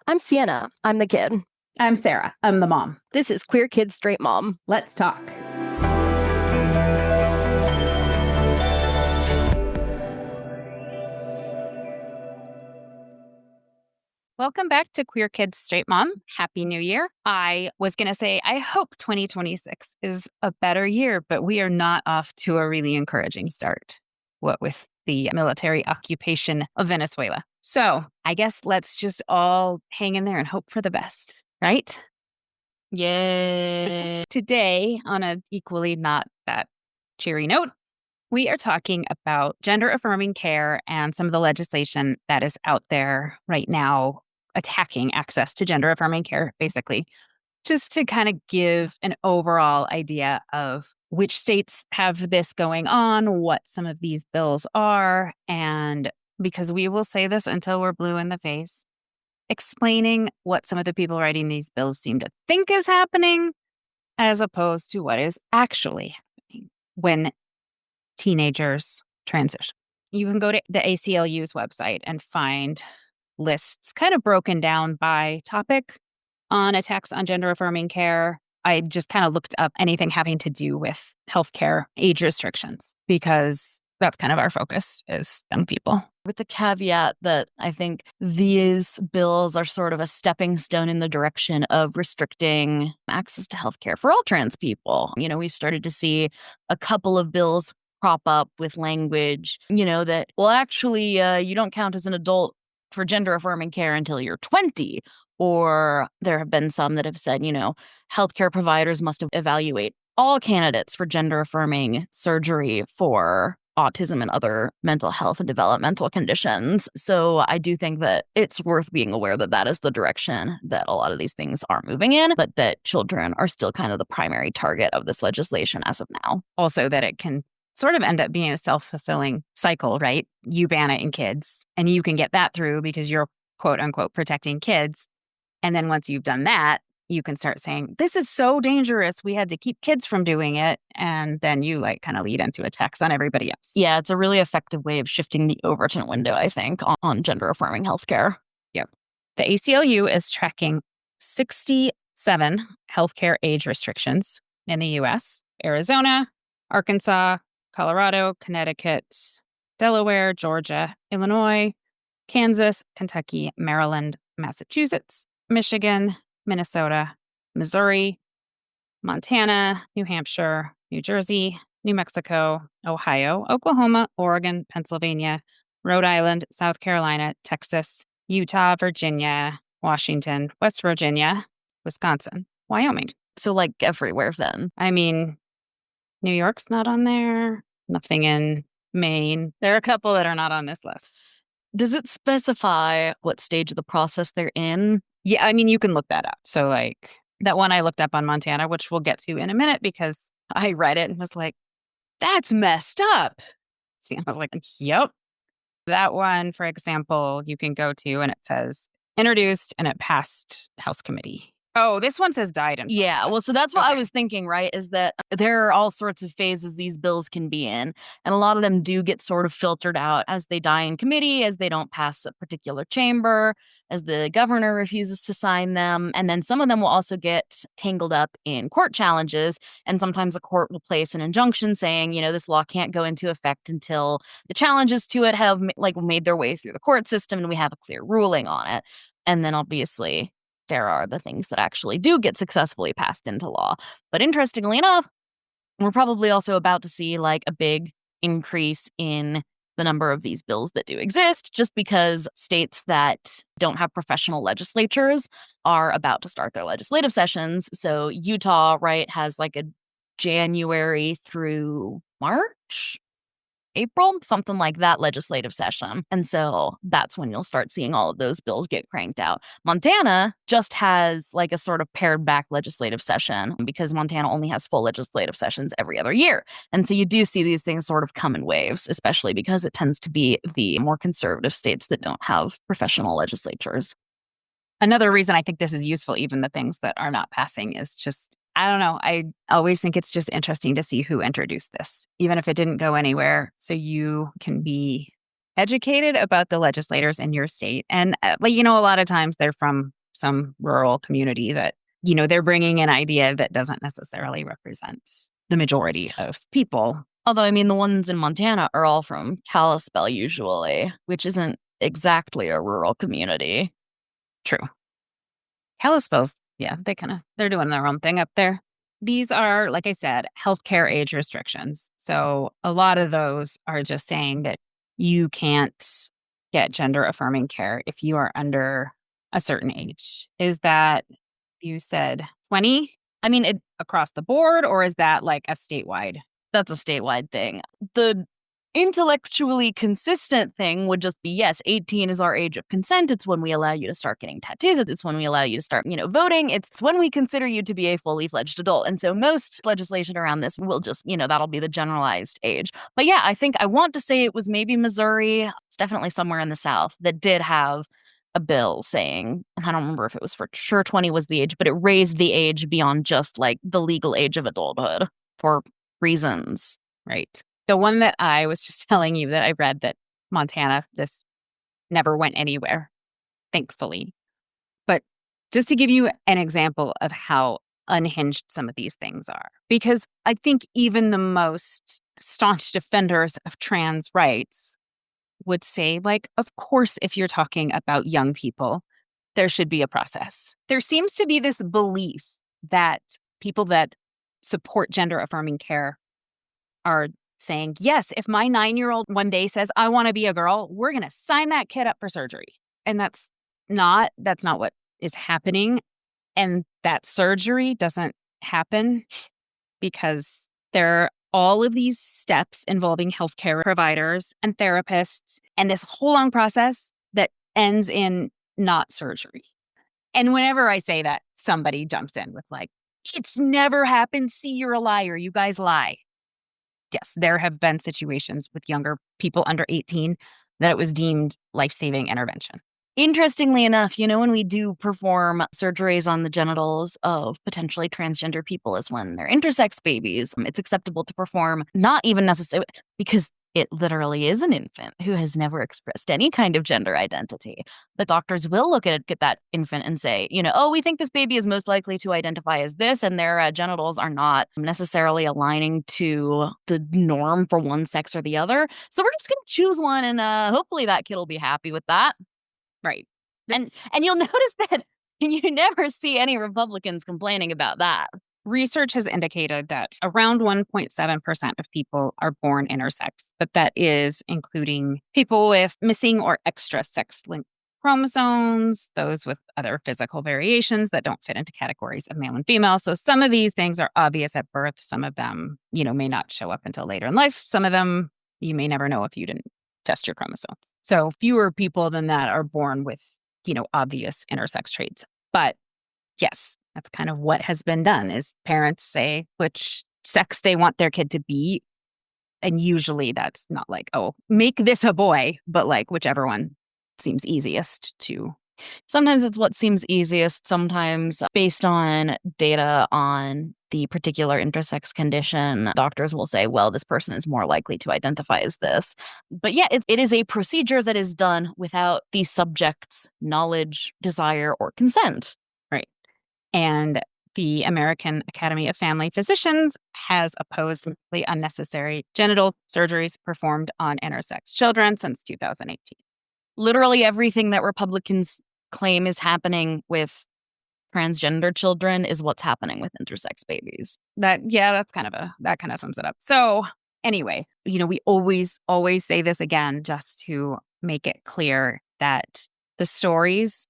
I'm Sienna. I'm the kid. I'm Sarah. I'm the mom. This is Queer Kid Straight Mom. Let's talk. Welcome back to Queer Kids Straight Mom. Happy New Year. I was going to say, I hope 2026 is a better year, but we are not off to a really encouraging start. What with the military occupation of Venezuela. So I guess let's just all hang in there and hope for the best, right? Yay. Today, on an equally not that cheery note, we are talking about gender-affirming care and some of the legislation that is out there right now attacking access to gender-affirming care, basically, just to kind of give an overall idea of which states have this going on, what some of these bills are, and because we will say this until we're blue in the face, explaining what some of the people writing these bills seem to think is happening as opposed to what is actually happening when teenagers transition. You can go to the ACLU's website and find lists kind of broken down by topic on attacks on gender-affirming care. I just kind of looked up anything having to do with healthcare age restrictions because that's kind of our focus is young people. With the caveat that I think these bills are sort of a stepping stone in the direction of restricting access to healthcare for all trans people. We started to see a couple of bills crop up with language, that, well, actually, you don't count as an adult for gender-affirming care until you're 20. Or there have been some that have said, healthcare providers must evaluate all candidates for gender-affirming surgery for autism and other mental health and developmental conditions. So I do think that it's worth being aware that that is the direction that a lot of these things are moving in, but that children are still kind of the primary target of this legislation as of now. Also that it can sort of end up being a self-fulfilling cycle, right? You ban it in kids and you can get that through because you're quote unquote protecting kids. And then once you've done that, you can start saying, this is so dangerous. We had to keep kids from doing it. And then you kind of lead into attacks on everybody else. Yeah, it's a really effective way of shifting the Overton window, I think, on gender-affirming healthcare. Yep. The ACLU is tracking 67 healthcare age restrictions in the U.S., Arizona, Arkansas, Colorado, Connecticut, Delaware, Georgia, Illinois, Kansas, Kentucky, Maryland, Massachusetts, Michigan, Minnesota, Missouri, Montana, New Hampshire, New Jersey, New Mexico, Ohio, Oklahoma, Oregon, Pennsylvania, Rhode Island, South Carolina, Texas, Utah, Virginia, Washington, West Virginia, Wisconsin, Wyoming. So everywhere then. I mean, New York's not on there. Nothing in Maine. There are a couple that are not on this list. Does it specify what stage of the process they're in? Yeah, I mean, you can look that up. So that one I looked up on Montana, which we'll get to in a minute because I read it and was like, that's messed up. See, I was like, yep. That one, for example, you can go to and it says introduced and it passed House committee. Oh, this one says died in. Yeah, well, so that's what I was thinking, right, is that there are all sorts of phases these bills can be in, and a lot of them do get sort of filtered out as they die in committee, as they don't pass a particular chamber, as the governor refuses to sign them, and then some of them will also get tangled up in court challenges, and sometimes the court will place an injunction saying, this law can't go into effect until the challenges to it have made their way through the court system and we have a clear ruling on it. And then obviously there are the things that actually do get successfully passed into law. But interestingly enough, we're probably also about to see a big increase in the number of these bills that do exist, just because states that don't have professional legislatures are about to start their legislative sessions. So Utah, right, has a January through March, April, something like that legislative session. And so that's when you'll start seeing all of those bills get cranked out. Montana just has a sort of pared back legislative session because Montana only has full legislative sessions every other year. And so you do see these things sort of come in waves, especially because it tends to be the more conservative states that don't have professional legislatures. Another reason I think this is useful, even the things that are not passing, is just I don't know. I always think it's just interesting to see who introduced this, even if it didn't go anywhere. So you can be educated about the legislators in your state. And, a lot of times they're from some rural community that, they're bringing an idea that doesn't necessarily represent the majority of people. Although, I mean, the ones in Montana are all from Kalispell usually, which isn't exactly a rural community. True. Kalispell's, yeah, they're doing their own thing up there. These are, like I said, healthcare age restrictions. So a lot of those are just saying that you can't get gender affirming care if you are under a certain age. Is that, you said 20? I mean, Across the board, or is that like a statewide? that's a statewide thing. The intellectually consistent thing would just be, yes, 18 is our age of consent. It's when we allow you to start getting tattoos. It's when we allow you to start, voting. It's when we consider you to be a fully fledged adult. And so most legislation around this will just, that'll be the generalized age. But yeah, I want to say it was maybe Missouri. It's definitely somewhere in the South that did have a bill saying, and I don't remember if it was for sure 20 was the age, but it raised the age beyond just like the legal age of adulthood for reasons. Right. The one that I was just telling you that I read, that Montana, this never went anywhere, thankfully. But just to give you an example of how unhinged some of these things are, because I think even the most staunch defenders of trans rights would say, like, of course, if you're talking about young people, there should be a process. There seems to be this belief that people that support gender affirming care are saying, yes, if my 9-year-old one day says, I want to be a girl, we're going to sign that kid up for surgery. And that's not what is happening. And that surgery doesn't happen because there are all of these steps involving healthcare providers and therapists and this whole long process that ends in not surgery. And whenever I say that, somebody jumps in with like, it's never happened. See, you're a liar. You guys lie. Yes, there have been situations with younger people under 18 that it was deemed life-saving intervention. Interestingly enough, when we do perform surgeries on the genitals of potentially transgender people is when they're intersex babies. It's acceptable to perform, not even necessarily because it literally is an infant who has never expressed any kind of gender identity. The doctors will look at that infant and say, oh, we think this baby is most likely to identify as this, and their genitals are not necessarily aligning to the norm for one sex or the other. So we're just going to choose one, and hopefully that kid will be happy with that. Right. And you'll notice that you never see any Republicans complaining about that. Research has indicated that around 1.7% of people are born intersex, but that is including people with missing or extra sex-linked chromosomes, those with other physical variations that don't fit into categories of male and female. So some of these things are obvious at birth. Some of them, may not show up until later in life. Some of them you may never know if you didn't test your chromosomes. So fewer people than that are born with, obvious intersex traits. But yes, that's kind of what has been done is parents say which sex they want their kid to be. And usually that's not like, oh, make this a boy, but like whichever one seems easiest to. Sometimes it's what seems easiest, sometimes based on data on the particular intersex condition, doctors will say, well, this person is more likely to identify as this. But yeah, it is a procedure that is done without the subject's knowledge, desire, or consent. Right. And the American Academy of Family Physicians has opposed completely unnecessary genital surgeries performed on intersex children since 2018. Literally everything that Republicans claim is happening with transgender children is what's happening with intersex babies. That kind of sums it up. So anyway, we always say this again, just to make it clear that the stories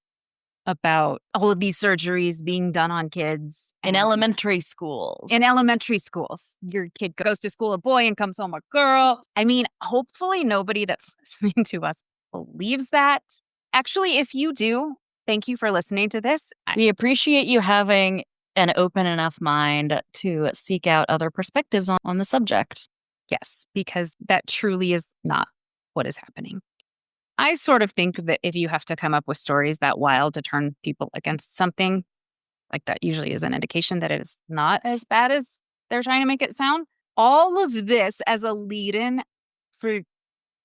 about all of these surgeries being done on kids in elementary schools. Your kid goes to school a boy and comes home a girl. I mean, hopefully nobody that's listening to us believes that. Actually, if you do, thank you for listening to this. We appreciate you having an open enough mind to seek out other perspectives on the subject. Yes, because that truly is not what is happening. I sort of think that if you have to come up with stories that wild to turn people against something, like that usually is an indication that it is not as bad as they're trying to make it sound. All of this as a lead-in for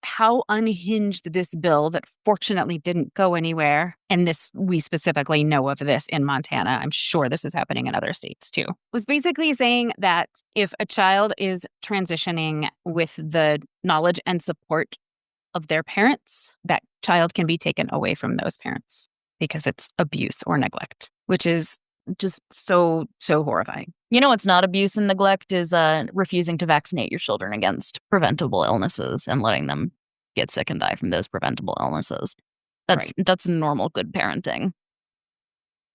how unhinged this bill that fortunately didn't go anywhere, and this, we specifically know of this in Montana, I'm sure this is happening in other states too, was basically saying that if a child is transitioning with the knowledge and support of their parents, that child can be taken away from those parents because it's abuse or neglect, which is just so, so horrifying. You know what's not abuse and neglect is refusing to vaccinate your children against preventable illnesses and letting them get sick and die from those preventable illnesses. Right. That's normal good parenting.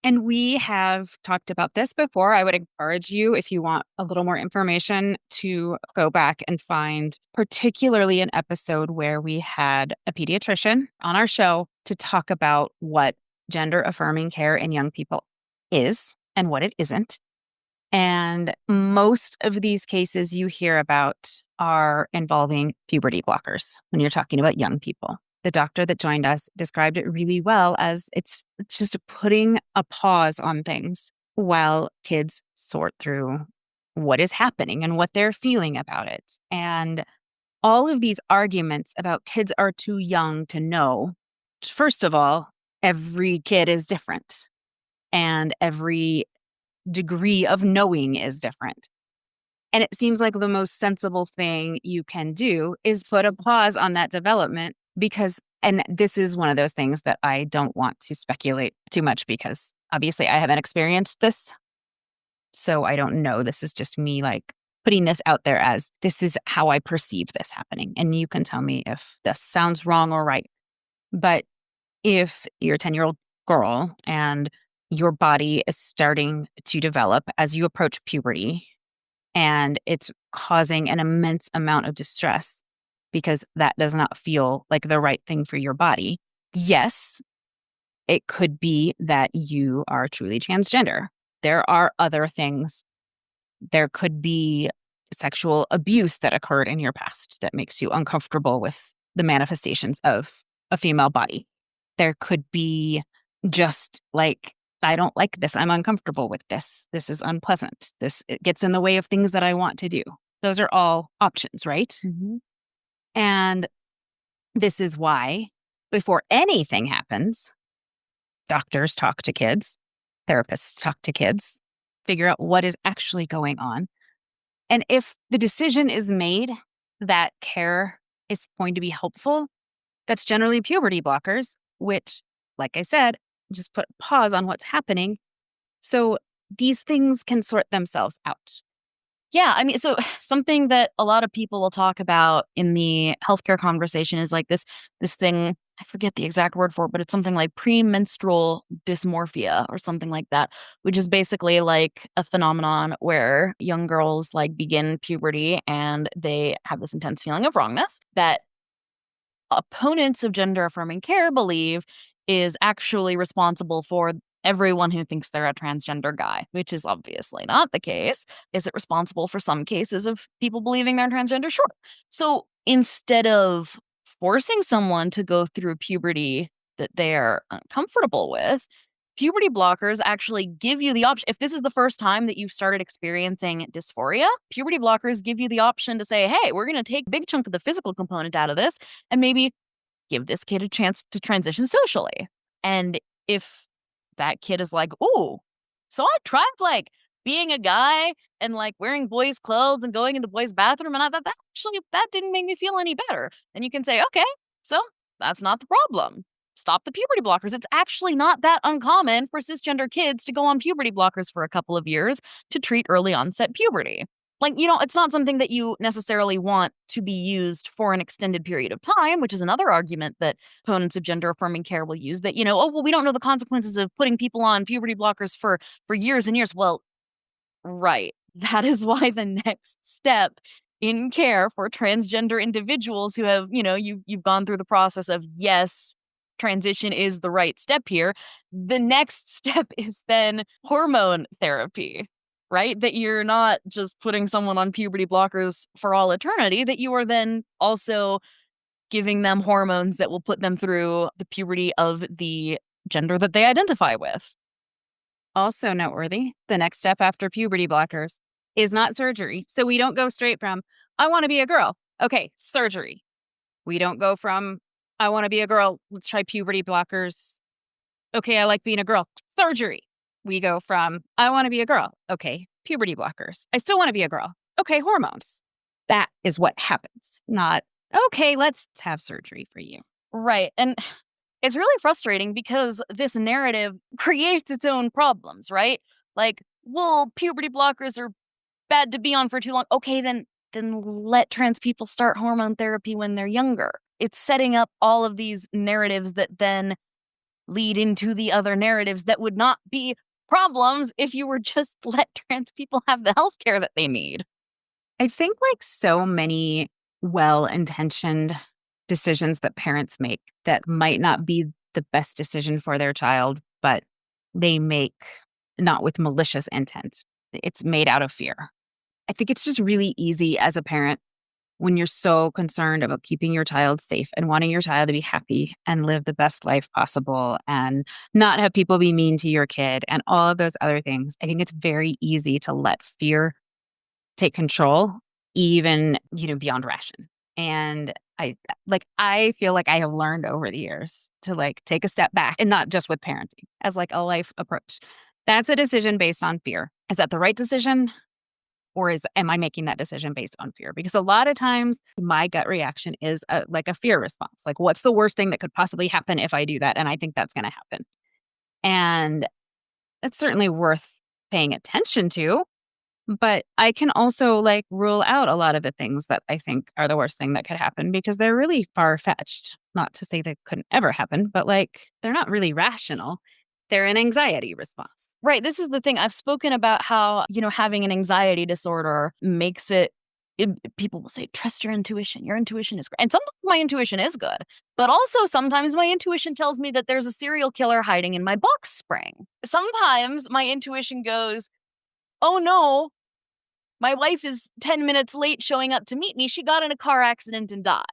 And we have talked about this before. I would encourage you, if you want a little more information, to go back and find particularly an episode where we had a pediatrician on our show to talk about what gender affirming care in young people is and what it isn't. And most of these cases you hear about are involving puberty blockers when you're talking about young people. The doctor that joined us described it really well as it's just putting a pause on things while kids sort through what is happening and what they're feeling about it. And all of these arguments about kids are too young to know. First of all, every kid is different and every degree of knowing is different. And it seems like the most sensible thing you can do is put a pause on that development because, and this is one of those things that I don't want to speculate too much because obviously I haven't experienced this. So I don't know. This is just me like putting this out there as this is how I perceive this happening. And you can tell me if this sounds wrong or right. But if you're a 10-year-old girl and your body is starting to develop as you approach puberty, and it's causing an immense amount of distress because that does not feel like the right thing for your body. Yes, it could be that you are truly transgender. There are other things. There could be sexual abuse that occurred in your past that makes you uncomfortable with the manifestations of a female body. There could be just like, I don't like this. I'm uncomfortable with this. This is unpleasant. It gets in the way of things that I want to do. Those are all options, right? Mm-hmm. And this is why, before anything happens, doctors talk to kids, therapists talk to kids, figure out what is actually going on. And if the decision is made that care is going to be helpful, that's generally puberty blockers, which, like I said, just put a pause on what's happening so these things can sort themselves out. Yeah, I mean, so something that a lot of people will talk about in the healthcare conversation is like this thing, I forget the exact word for it, but it's something like premenstrual dysmorphia or something like that, which is basically like a phenomenon where young girls like begin puberty and they have this intense feeling of wrongness that opponents of gender affirming care believe is actually responsible for everyone who thinks they're a transgender guy, which is obviously not the case. Is it responsible for some cases of people believing they're transgender? Sure. So instead of forcing someone to go through puberty that they're uncomfortable with, puberty blockers actually give you the option. If this is the first time that you've started experiencing dysphoria, puberty blockers give you the option to say, hey, we're going to take a big chunk of the physical component out of this and maybe give this kid a chance to transition socially. And if that kid is like, ooh, so I tried like being a guy and like wearing boys' clothes and going in the boys' bathroom, and that didn't make me feel any better. Then you can say, okay, so that's not the problem. Stop the puberty blockers. It's actually not that uncommon for cisgender kids to go on puberty blockers for a couple of years to treat early onset puberty. Like, it's not something that you necessarily want to be used for an extended period of time, which is another argument that opponents of gender affirming care will use that, oh, well, we don't know the consequences of putting people on puberty blockers for years and years. Well, right. That is why the next step in care for transgender individuals who have, you've gone through the process of, yes, transition is the right step here. The next step is then hormone therapy, right? That you're not just putting someone on puberty blockers for all eternity, that you are then also giving them hormones that will put them through the puberty of the gender that they identify with. Also noteworthy, the next step after puberty blockers is not surgery. So we don't go straight from, I want to be a girl. Okay, surgery. We don't go from, I want to be a girl, let's try puberty blockers. Okay, I like being a girl, surgery. We go from, I want to be a girl. Okay, puberty blockers. I still want to be a girl. Okay, hormones. That is what happens, not, okay, let's have surgery for you. Right. And it's really frustrating because this narrative creates its own problems, right? Like, well, puberty blockers are bad to be on for too long. Okay, then let trans people start hormone therapy when they're younger. It's setting up all of these narratives that then lead into the other narratives that would not be problems if you were just let trans people have the health care that they need. I think like so many well-intentioned decisions that parents make that might not be the best decision for their child, but they make not with malicious intent. It's made out of fear. I think it's just really easy as a parent when you're so concerned about keeping your child safe and wanting your child to be happy and live the best life possible and not have people be mean to your kid and all of those other things. I think it's very easy to let fear take control, even, beyond ration. And I feel like I have learned over the years to like take a step back and not just with parenting as like a life approach. That's a decision based on fear. Is that the right decision? Or am I making that decision based on fear? Because a lot of times my gut reaction is like a fear response. Like, what's the worst thing that could possibly happen if I do that? And I think that's going to happen. And it's certainly worth paying attention to. But I can also like rule out a lot of the things that I think are the worst thing that could happen because they're really far fetched. Not to say they couldn't ever happen, but like they're not really rational. They're an anxiety response. Right. This is the thing. I've spoken about how, having an anxiety disorder makes people will say, trust your intuition. Your intuition is great. And sometimes my intuition is good. But also sometimes my intuition tells me that there's a serial killer hiding in my box spring. Sometimes my intuition goes, oh no, my wife is 10 minutes late showing up to meet me. She got in a car accident and died.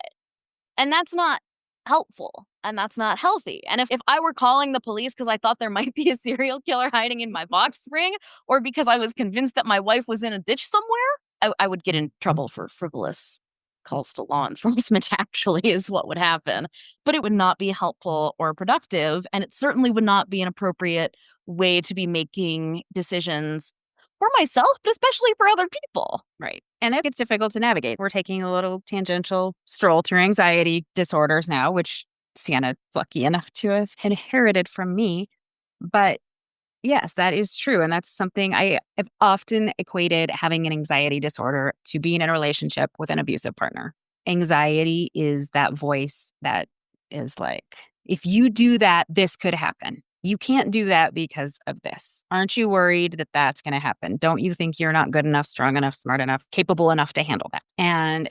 And that's not helpful and that's not healthy. And if I were calling the police because I thought there might be a serial killer hiding in my box spring or because I was convinced that my wife was in a ditch somewhere, I would get in trouble for frivolous calls to law enforcement, actually, is what would happen. But it would not be helpful or productive. And it certainly would not be an appropriate way to be making decisions for myself, but especially for other people. Right. And it gets difficult to navigate. We're taking a little tangential stroll through anxiety disorders now, which Sienna's lucky enough to have inherited from me. But yes, that is true. And that's something I have often equated having an anxiety disorder to being in a relationship with an abusive partner. Anxiety is that voice that is like, if you do that, this could happen. You can't do that because of this. Aren't you worried that that's going to happen? Don't you think you're not good enough, strong enough, smart enough, capable enough to handle that? And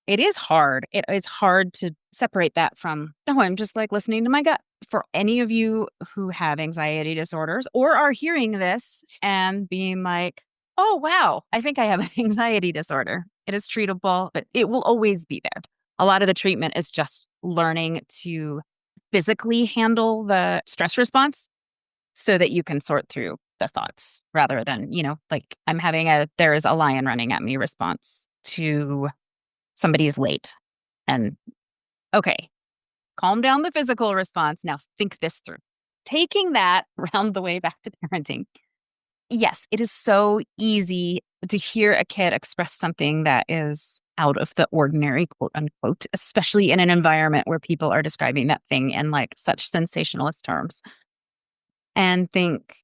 it is hard. It is hard to separate that from, oh, I'm just like listening to my gut. For any of you who have anxiety disorders or are hearing this and being like, oh, wow, I think I have an anxiety disorder. It is treatable, but it will always be there. A lot of the treatment is just learning to physically handle the stress response so that you can sort through the thoughts rather than, like I'm having there is a lion running at me response to somebody's late. And okay, calm down the physical response. Now think this through. Taking that around the way back to parenting. Yes, it is so easy to hear a kid express something that is out of the ordinary, quote unquote, especially in an environment where people are describing that thing in like such sensationalist terms and think,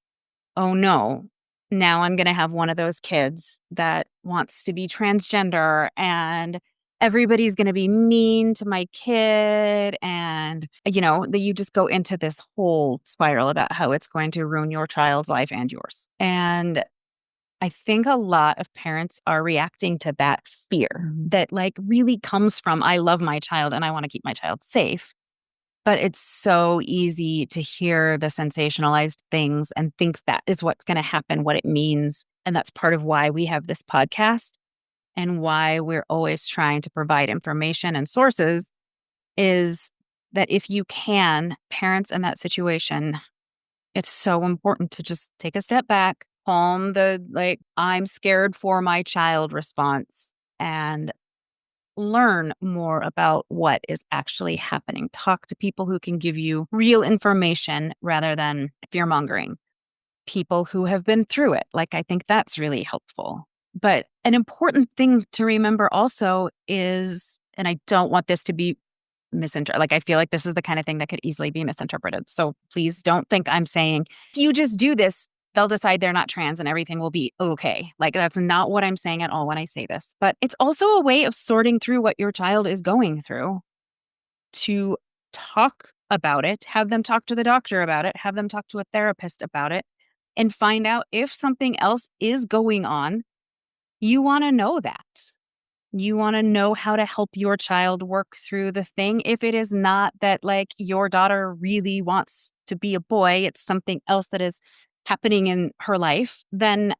oh no, now I'm going to have one of those kids that wants to be transgender and everybody's going to be mean to my kid. And, that you just go into this whole spiral about how it's going to ruin your child's life and yours. And I think a lot of parents are reacting to that fear that like really comes from, I love my child and I want to keep my child safe. But it's so easy to hear the sensationalized things and think that is what's going to happen, what it means. And that's part of why we have this podcast and why we're always trying to provide information and sources is that if you can, parents in that situation, it's so important to just take a step back, calm the like, I'm scared for my child response and learn more about what is actually happening. Talk to people who can give you real information rather than fear mongering. People who have been through it. Like, I think that's really helpful. But an important thing to remember also is, and I don't want this to be misinterpreted. Like, I feel like this is the kind of thing that could easily be misinterpreted. So please don't think I'm saying, if you just do this, they'll decide they're not trans and everything will be okay. Like, that's not what I'm saying at all when I say this. But it's also a way of sorting through what your child is going through, to talk about it, have them talk to the doctor about it, have them talk to a therapist about it, and find out if something else is going on. You want to know that. You want to know how to help your child work through the thing. If it is not that, like, your daughter really wants to be a boy, it's something else that is happening in her life, then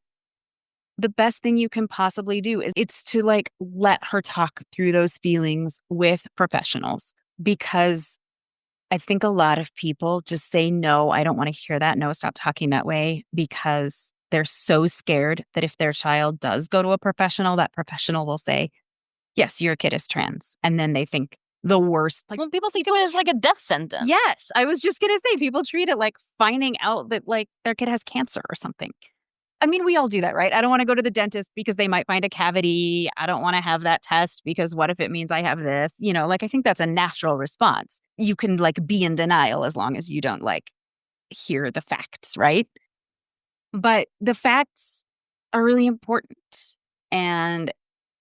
the best thing you can possibly do is it's to, like, let her talk through those feelings with professionals. Because I think a lot of people just say, no, I don't want to hear that. No, stop talking that way, because they're so scared that if their child does go to a professional, that professional will say, yes, your kid is trans. And then they think the worst. Like, Well, people think of it as like a death sentence. yes, I was just going to say, people treat it like finding out that, like, their kid has cancer or something. I mean, we all do that, right? I don't want to go to the dentist because they might find a cavity. I don't want to have that test because what if it means I have this? Like, I think that's a natural response. You can, like, be in denial as long as you don't, like, hear the facts, right? But the facts are really important. And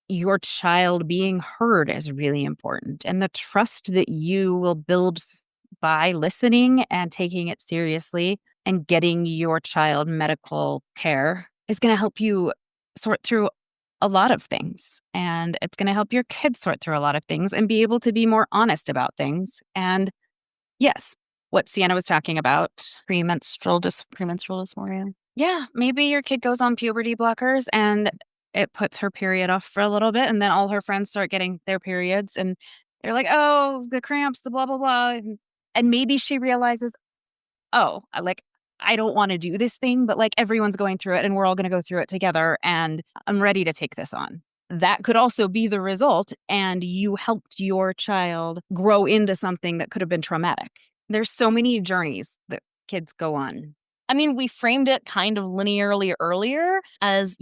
your child being heard is really important. And the trust that you will build by listening and taking it seriously and getting your child medical care is going to help you sort through a lot of things. And it's going to help your kids sort through a lot of things and be able to be more honest about things. And yes, what Sienna was talking about, premenstrual dysphoria. Yeah, maybe your kid goes on puberty blockers and it puts her period off for a little bit. And then all her friends start getting their periods and they're like, oh, the cramps, the blah, blah, blah. And maybe she realizes, oh, I don't want to do this thing, but, like, everyone's going through it and we're all going to go through it together and I'm ready to take this on. That could also be the result. And you helped your child grow into something that could have been traumatic. There's so many journeys that kids go on. I mean, we framed it kind of linearly earlier as,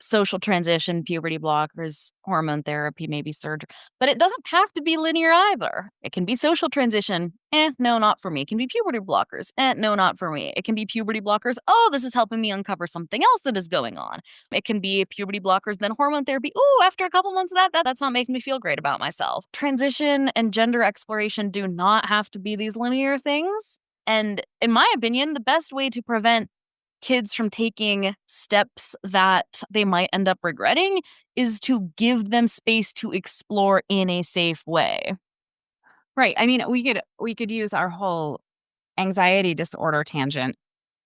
social transition, puberty blockers, hormone therapy, maybe surgery. But it doesn't have to be linear either. It can be social transition. No, not for me. It can be puberty blockers. No, not for me. It can be puberty blockers. Oh, this is helping me uncover something else that is going on. It can be puberty blockers, then hormone therapy. Ooh, after a couple months of that's not making me feel great about myself. Transition and gender exploration do not have to be these linear things. And in my opinion, the best way to prevent kids from taking steps that they might end up regretting is to give them space to explore in a safe way. Right. I mean, we could use our whole anxiety disorder tangent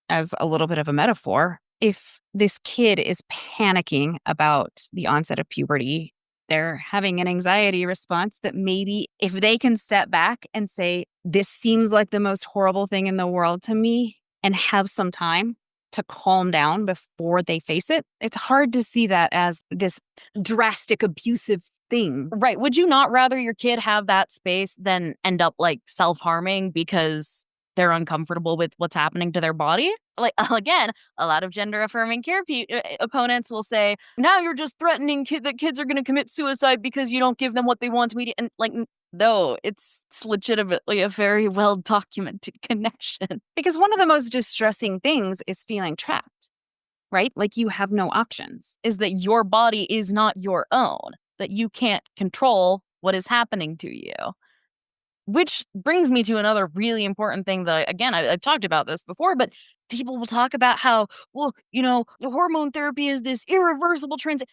as a little bit of a metaphor. If this kid is panicking about the onset of puberty, they're having an anxiety response that maybe if they can step back and say, this seems like the most horrible thing in the world to me, and have some time to calm down before they face it, it's hard to see that as this drastic abusive thing. Right. Would you not rather your kid have that space than end up, like, self-harming because they're uncomfortable with what's happening to their body? Like, again, a lot of gender affirming care opponents will say, now you're just threatening that kids are going to commit suicide because you don't give them what they want to eat. And, like, no, it's legitimately a very well documented connection. Because one of the most distressing things is feeling trapped, right? Like, you have no options. Is that your body is not your own, that you can't control what is happening to you. Which brings me to another really important thing that, again, I've talked about this before, but people will talk about how, well, the hormone therapy is this irreversible transition.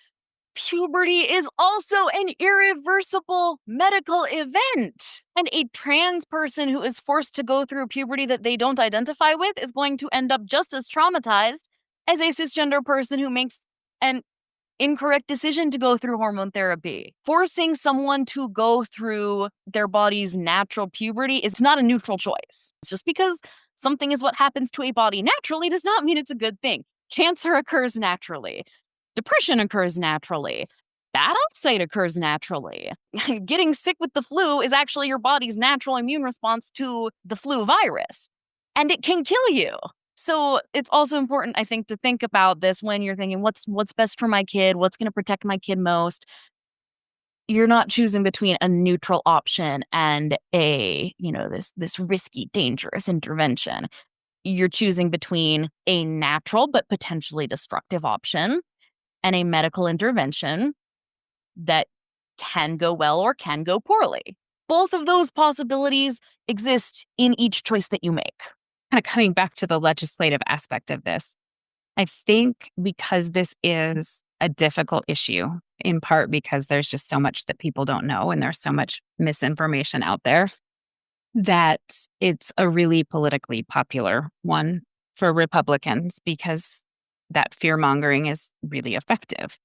Puberty is also an irreversible medical event. And a trans person who is forced to go through puberty that they don't identify with is going to end up just as traumatized as a cisgender person who makes an incorrect decision to go through hormone therapy. Forcing someone to go through their body's natural puberty is not a neutral choice. It's just because something is what happens to a body naturally does not mean it's a good thing. Cancer occurs naturally. Depression occurs naturally. bad eyesight occurs naturally. Getting sick with the flu is actually your body's natural immune response to the flu virus, and it can kill you. So it's also important, I think, to think about this when you're thinking, what's best for my kid? What's going to protect my kid most? You're not choosing between a neutral option and this risky, dangerous intervention. You're choosing between a natural but potentially destructive option and a medical intervention that can go well or can go poorly. Both of those possibilities exist in each choice that you make. Kind of coming back to the legislative aspect of this, I think because this is a difficult issue, in part because there's just so much that people don't know and there's so much misinformation out there, that it's a really politically popular one for Republicans because that fear mongering is really effective.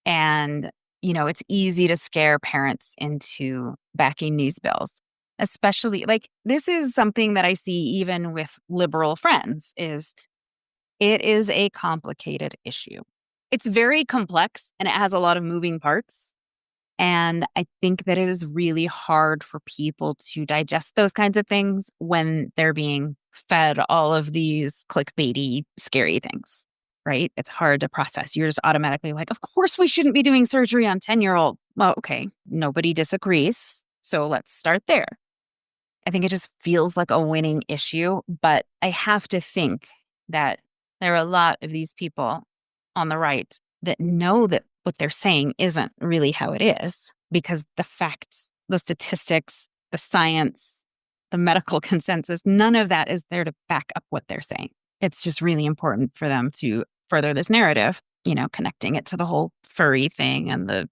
And, it's easy to scare parents into backing these bills. Especially like this is something that I see even with liberal friends is it is a complicated issue. It's very complex and it has a lot of moving parts. And I think that it is really hard for people to digest those kinds of things when they're being fed all of these clickbaity, scary things, right? It's hard to process. You're just automatically like, of course we shouldn't be doing surgery on 10-year-old. Well, okay, nobody disagrees. So let's start there. I think it just feels like a winning issue, but I have to think that there are a lot of these people on the right that know that what they're saying isn't really how it is because the facts, the statistics, the science, the medical consensus, none of that is there to back up what they're saying. It's just really important for them to further this narrative, connecting it to the whole furry thing and the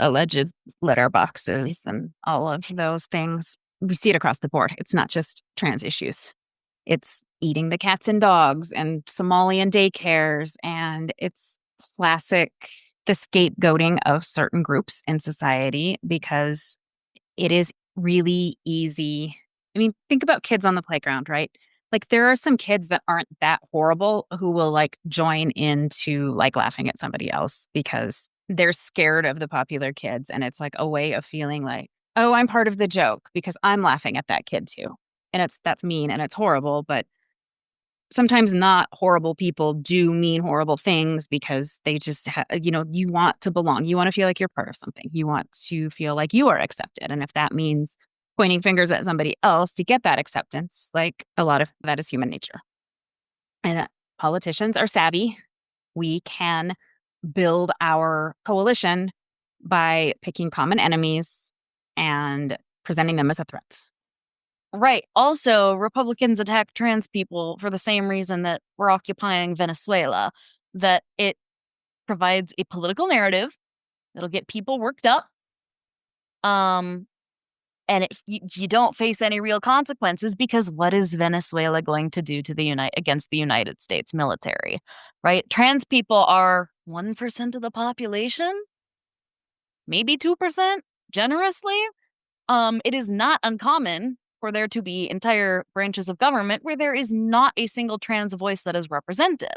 alleged litter boxes and all of those things. We see it across the board. It's not just trans issues. It's eating the cats and dogs and Somalian daycares. And it's classic, the scapegoating of certain groups in society because it is really easy. I mean, think about kids on the playground, right? Like there are some kids that aren't that horrible who will like join into like laughing at somebody else because they're scared of the popular kids. And it's like a way of feeling like, oh, I'm part of the joke because I'm laughing at that kid too. And that's mean and it's horrible, but sometimes not horrible people do mean horrible things because they just, you want to belong. You want to feel like you're part of something. You want to feel like you are accepted. And if that means pointing fingers at somebody else to get that acceptance, like a lot of that is human nature. And politicians are savvy. We can build our coalition by picking common enemies and presenting them as a threat. Right. Also, Republicans attack trans people for the same reason that we're occupying Venezuela, that it provides a political narrative that'll get people worked up. And you don't face any real consequences because what is Venezuela going to do to against the United States military, right? Trans people are 1% of the population, maybe 2%, generously. It is not uncommon for there to be entire branches of government where there is not a single trans voice that is represented.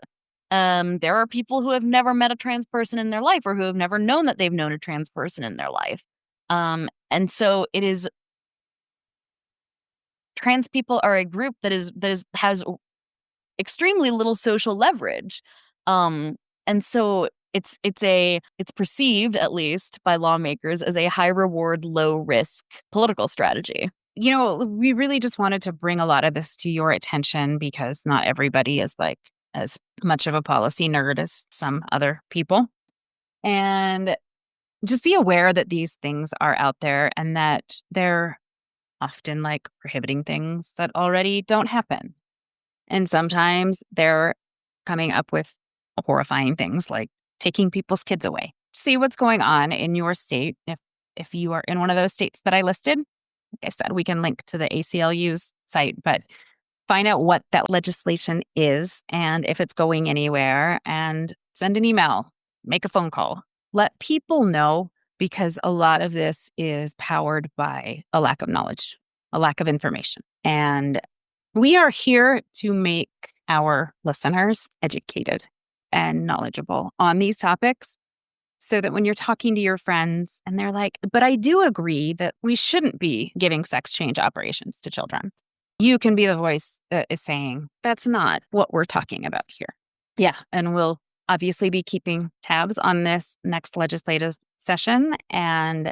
There are people who have never met a trans person in their life or who have never known that they've known a trans person in their life. And so trans people are a group that has extremely little social leverage. And so it's perceived, at least by lawmakers, as a high reward, low risk political strategy. We really just wanted to bring a lot of this to your attention because not everybody is like as much of a policy nerd as some other people. And just be aware that these things are out there and that they're often like prohibiting things that already don't happen. And sometimes they're coming up with horrifying things like taking people's kids away. See what's going on in your state. If you are in one of those states that I listed, like I said, we can link to the ACLU's site, but find out what that legislation is and if it's going anywhere and send an email, make a phone call. Let people know because a lot of this is powered by a lack of knowledge, a lack of information. And we are here to make our listeners educated and knowledgeable on these topics. so that when you're talking to your friends and they're like, but I do agree that we shouldn't be giving sex change operations to children, you can be the voice that is saying, that's not what we're talking about here. Yeah. And we'll obviously be keeping tabs on this next legislative session and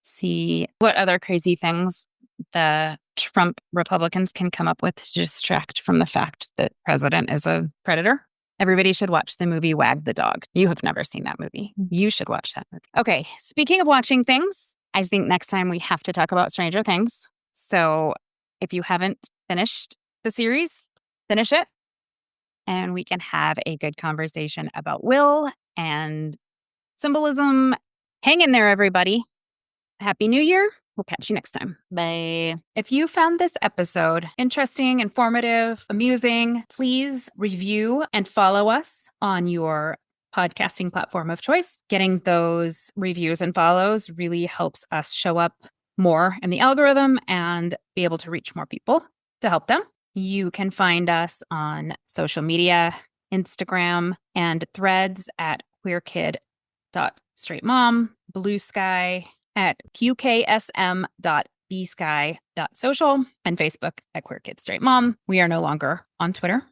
see what other crazy things the Trump Republicans can come up with to distract from the fact that president is a predator. Everybody should watch the movie Wag the Dog. You have never seen that movie. You should watch that movie. Okay, speaking of watching things, I think next time we have to talk about Stranger Things. So if you haven't finished the series, finish it. And we can have a good conversation about will and symbolism. Hang in there, everybody. Happy New Year. We'll catch you next time. Bye. If you found this episode interesting, informative, amusing, please review and follow us on your podcasting platform of choice. Getting those reviews and follows really helps us show up more in the algorithm and be able to reach more people to help them. You can find us on social media, Instagram, and Threads at queerkid.straightmom, Blue Sky at qksm.bsky.social, and Facebook at queerkidstraightmom. We are no longer on Twitter.